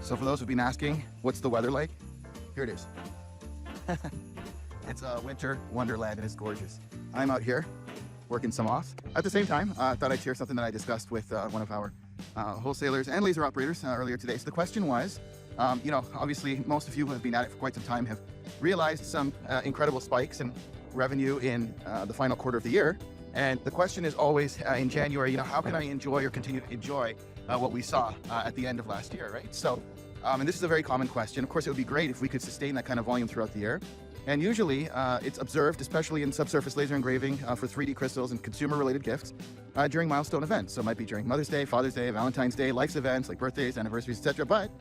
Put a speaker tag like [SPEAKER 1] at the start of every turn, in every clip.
[SPEAKER 1] So for those who've been asking, what's the weather like? Here it is. It's a winter wonderland and it's gorgeous. I'm out here working some off. At the same time, I thought I'd share something that I discussed with one of our wholesalers and laser operators earlier today. So the question was, obviously most of you who have been at it for quite some time have realized some incredible spikes in revenue in the final quarter of the year. And the question is always in January, how can I enjoy or continue to enjoy what we saw at the end of last year, right? So, and this is a very common question. Of course, it would be great if we could sustain that kind of volume throughout the year. And usually it's observed, especially in subsurface laser engraving for 3D crystals and consumer-related gifts during milestone events. So it might be during Mother's Day, Father's Day, Valentine's Day, life's events like birthdays, anniversaries, etc. But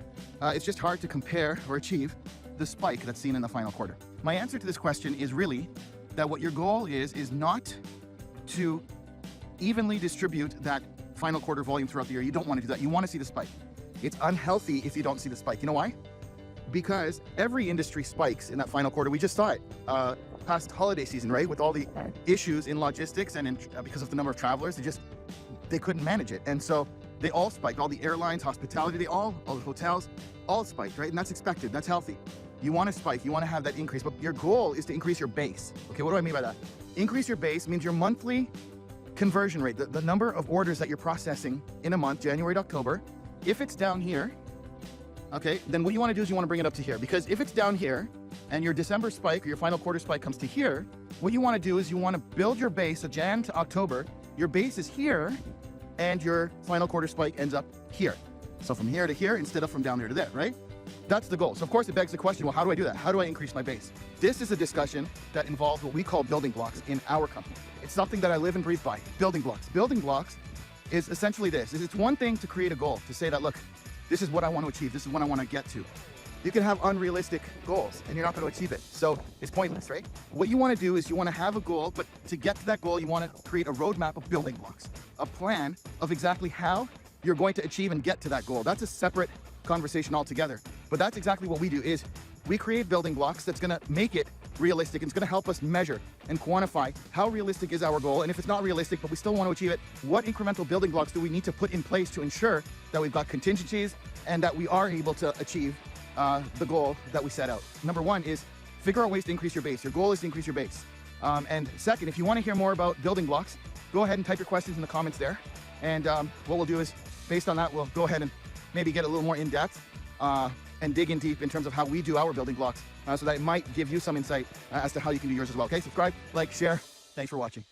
[SPEAKER 1] it's just hard to compare or achieve the spike that's seen in the final quarter. My answer to this question is really that what your goal is not to evenly distribute that final quarter volume throughout the year. You don't want to do that. You want to see the spike. It's unhealthy if you don't see the spike. You know why? Because every industry spikes in that final quarter. We just saw it past holiday season, right? With all the issues in logistics and because of the number of travelers, they couldn't manage it. And so they all spiked. All the airlines, hospitality, all the hotels, all spiked, right? And that's expected. That's healthy. You want to spike. You want to have that increase. But your goal is to increase your base. Okay, what do I mean by that? Increase your base means your monthly conversion rate, the number of orders that you're processing in a month, January to October. If it's down here, okay, then what you want to do is you want to bring it up to here. Because if it's down here and your December spike or your final quarter spike comes to here, what you want to do is you want to build your base, so Jan to October, your base is here and your final quarter spike ends up here. So from here to here instead of from down there to there, right? That's the goal. So of course it begs the question, well, how do I do that? How do I increase my base? This is a discussion that involves what we call building blocks in our company. It's something that I live and breathe by, building blocks. Building blocks is essentially this. It's one thing to create a goal, to say that, look, this is what I want to achieve. This is what I want to get to. You can have unrealistic goals and you're not going to achieve it. So it's pointless, right? What you want to do is you want to have a goal, but to get to that goal, you want to create a roadmap of building blocks, a plan of exactly how you're going to achieve and get to that goal. That's a separate conversation altogether. But that's exactly what we do, is we create building blocks that's going to make it realistic. It's going to help us measure and quantify how realistic is our goal. And if it's not realistic, but we still want to achieve it, what incremental building blocks do we need to put in place to ensure that we've got contingencies and that we are able to achieve the goal that we set out. Number one is figure out ways to increase your base. Your goal is to increase your base. And second, if you want to hear more about building blocks, go ahead and type your questions in the comments there. And what we'll do is, based on that, we'll go ahead and maybe get a little more in depth and dig in deep in terms of how we do our building blocks so that it might give you some insight as to how you can do yours as well. Okay, subscribe, like, share. Thanks for watching.